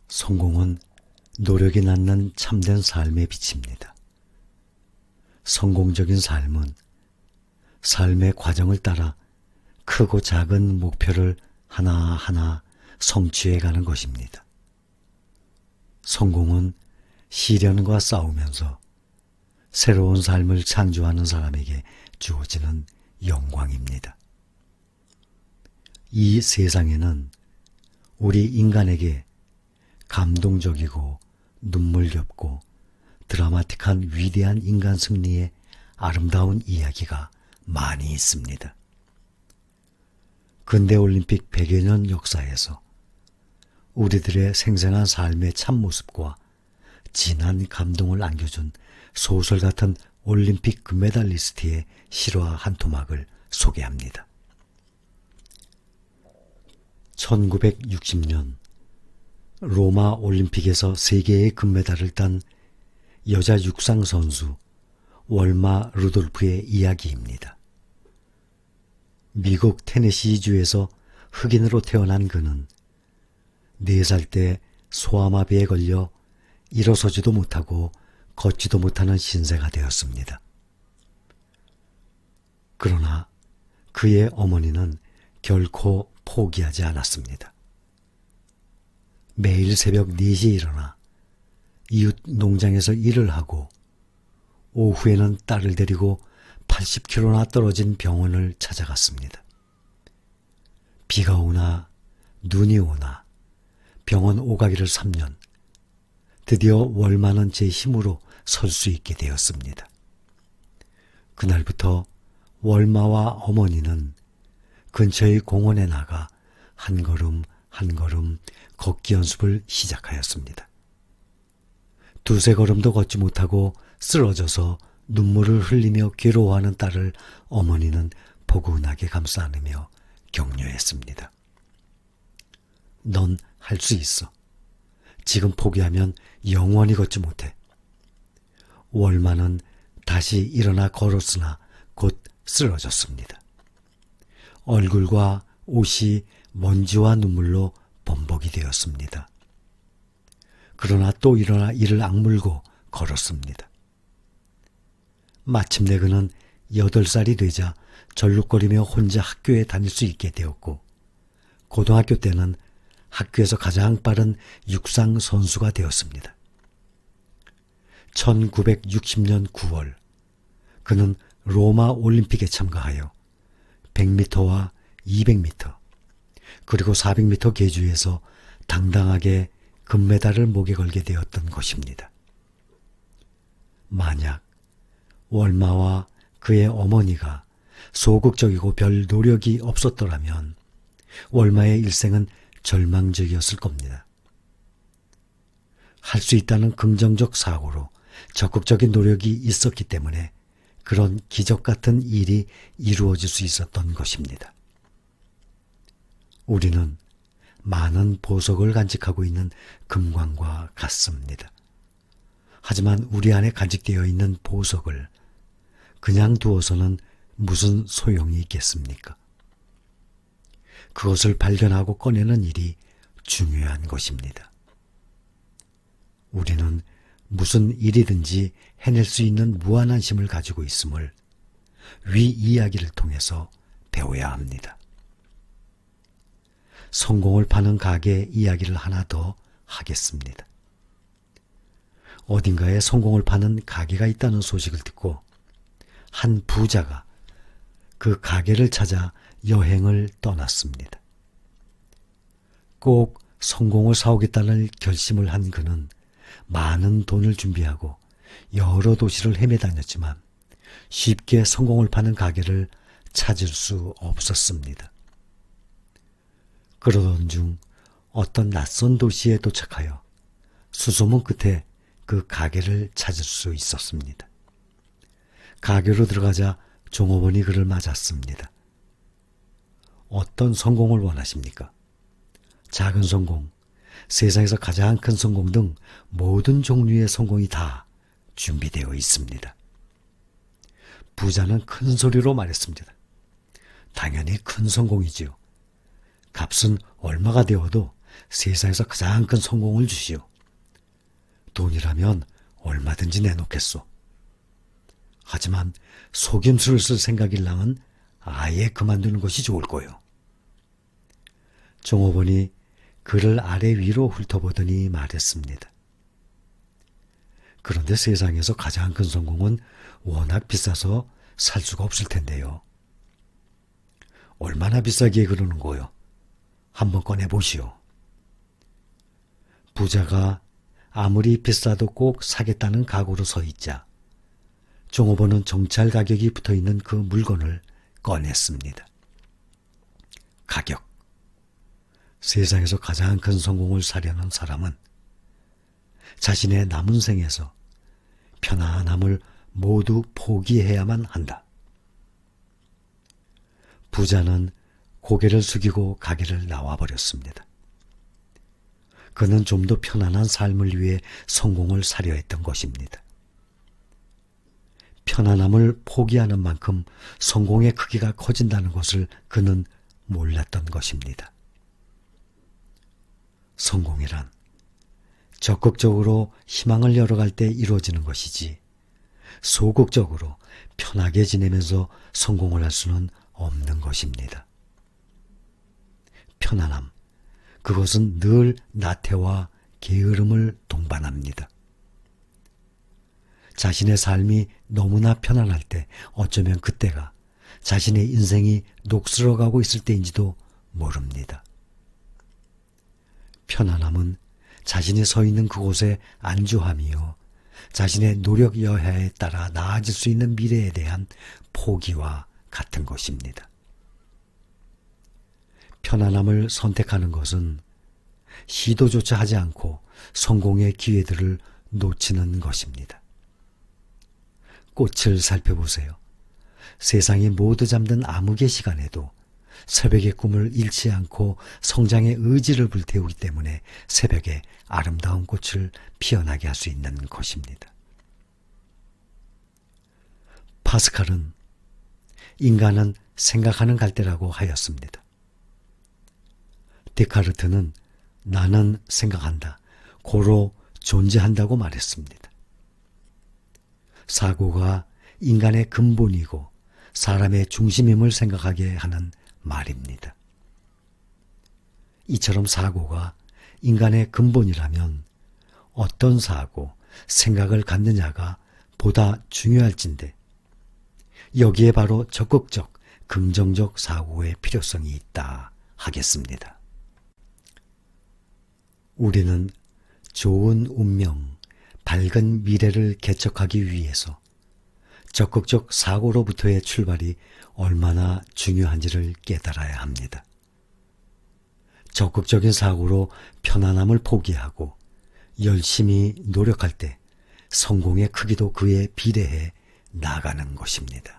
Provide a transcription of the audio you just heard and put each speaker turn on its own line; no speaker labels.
성공은 노력이 낳는 참된 삶의 빛입니다. 성공적인 삶은 삶의 과정을 따라 크고 작은 목표를 하나하나 성취해가는 것입니다. 성공은 시련과 싸우면서 새로운 삶을 창조하는 사람에게 주어지는 영광입니다. 이 세상에는 우리 인간에게 감동적이고 눈물겹고 드라마틱한 위대한 인간 승리의 아름다운 이야기가 많이 있습니다. 근대올림픽 100여 년 역사에서 우리들의 생생한 삶의 참모습과 진한 감동을 안겨준 소설 같은 올림픽 금메달리스트의 실화 한 토막을 소개합니다. 1960년 로마 올림픽에서 3개의 금메달을 딴 여자 육상 선수 월마 루돌프의 이야기입니다. 미국 테네시주에서 흑인으로 태어난 그는 4살 때 소아마비에 걸려 일어서지도 못하고 걷지도 못하는 신세가 되었습니다. 그러나 그의 어머니는 결코 포기하지 않았습니다. 매일 새벽 4시에 일어나 이웃 농장에서 일을 하고 오후에는 딸을 데리고 80km나 떨어진 병원을 찾아갔습니다. 비가 오나 눈이 오나 병원 오가기를 3년, 드디어 월마는 제 힘으로 설 수 있게 되었습니다. 그날부터 월마와 어머니는 근처의 공원에 나가 한 걸음 한 걸음 걷기 연습을 시작하였습니다. 2-3 걸음도 걷지 못하고 쓰러져서 눈물을 흘리며 괴로워하는 딸을 어머니는 포근하게 감싸 안으며 격려했습니다. 넌 할 수 있어. 지금 포기하면 영원히 걷지 못해. 월마는 다시 일어나 걸었으나 곧 쓰러졌습니다. 얼굴과 옷이 먼지와 눈물로 범벅이 되었습니다. 그러나 또 일어나 이를 악물고 걸었습니다. 마침내 그는 8살이 되자 절룩거리며 혼자 학교에 다닐 수 있게 되었고, 고등학교 때는 학교에서 가장 빠른 육상 선수가 되었습니다. 1960년 9월 그는 로마 올림픽에 참가하여 100m와 200m 그리고 400m 계주에서 당당하게 금메달을 목에 걸게 되었던 것입니다. 만약 월마와 그의 어머니가 소극적이고 별 노력이 없었더라면 월마의 일생은 절망적이었을 겁니다. 할 수 있다는 긍정적 사고로 적극적인 노력이 있었기 때문에 그런 기적 같은 일이 이루어질 수 있었던 것입니다. 우리는 많은 보석을 간직하고 있는 금광과 같습니다. 하지만 우리 안에 간직되어 있는 보석을 그냥 두어서는 무슨 소용이 있겠습니까? 그것을 발견하고 꺼내는 일이 중요한 것입니다. 우리는 무슨 일이든지 해낼 수 있는 무한한 힘을 가지고 있음을 위 이야기를 통해서 배워야 합니다. 성공을 파는 가게 이야기를 하나 더 하겠습니다. 어딘가에 성공을 파는 가게가 있다는 소식을 듣고 한 부자가 그 가게를 찾아 여행을 떠났습니다. 꼭 성공을 사오겠다는 결심을 한 그는 많은 돈을 준비하고 여러 도시를 헤매 다녔지만 쉽게 성공을 파는 가게를 찾을 수 없었습니다. 그러던 중 어떤 낯선 도시에 도착하여 수소문 끝에 그 가게를 찾을 수 있었습니다. 가게로 들어가자 종업원이 그를 맞았습니다. 어떤 성공을 원하십니까? 작은 성공, 세상에서 가장 큰 성공 등 모든 종류의 성공이 다 준비되어 있습니다. 부자는 큰 소리로 말했습니다. 당연히 큰 성공이지요. 값은 얼마가 되어도 세상에서 가장 큰 성공을 주시오. 돈이라면 얼마든지 내놓겠소. 하지만 속임수를 쓸 생각일랑은 아예 그만두는 것이 좋을 거요. 종업원이 그를 아래 위로 훑어보더니 말했습니다. 그런데 세상에서 가장 큰 성공은 워낙 비싸서 살 수가 없을 텐데요. 얼마나 비싸게 그러는 거요? 한번 꺼내보시오. 부자가 아무리 비싸도 꼭 사겠다는 각오로 서 있자 종업원은 정찰 가격이 붙어있는 그 물건을 꺼냈습니다. 가격. 세상에서 가장 큰 성공을 사려는 사람은 자신의 남은 생에서 편안함을 모두 포기해야만 한다. 부자는 고개를 숙이고 가게를 나와버렸습니다. 그는 좀 더 편안한 삶을 위해 성공을 사려 했던 것입니다. 편안함을 포기하는 만큼 성공의 크기가 커진다는 것을 그는 몰랐던 것입니다. 성공이란 적극적으로 희망을 열어갈 때 이루어지는 것이지 소극적으로 편하게 지내면서 성공을 할 수는 없는 것입니다. 편안함, 그것은 늘 나태와 게으름을 동반합니다. 자신의 삶이 너무나 편안할 때 어쩌면 그때가 자신의 인생이 녹슬어가고 있을 때인지도 모릅니다. 편안함은 자신이 서 있는 그곳에 안주함이요, 자신의 노력 여하에 따라 나아질 수 있는 미래에 대한 포기와 같은 것입니다. 편안함을 선택하는 것은 시도조차 하지 않고 성공의 기회들을 놓치는 것입니다. 꽃을 살펴보세요. 세상이 모두 잠든 암흑의 시간에도 새벽의 꿈을 잃지 않고 성장의 의지를 불태우기 때문에 새벽에 아름다운 꽃을 피어나게 할 수 있는 것입니다. 파스칼은 인간은 생각하는 갈대라고 하였습니다. 데카르트는 나는 생각한다, 고로 존재한다고 말했습니다. 사고가 인간의 근본이고 사람의 중심임을 생각하게 하는 말입니다. 이처럼 사고가 인간의 근본이라면 어떤 사고, 생각을 갖느냐가 보다 중요할진데 여기에 바로 적극적, 긍정적 사고의 필요성이 있다 하겠습니다. 우리는 좋은 운명, 밝은 미래를 개척하기 위해서 적극적 사고로부터의 출발이 얼마나 중요한지를 깨달아야 합니다. 적극적인 사고로 편안함을 포기하고 열심히 노력할 때 성공의 크기도 그에 비례해 나가는 것입니다.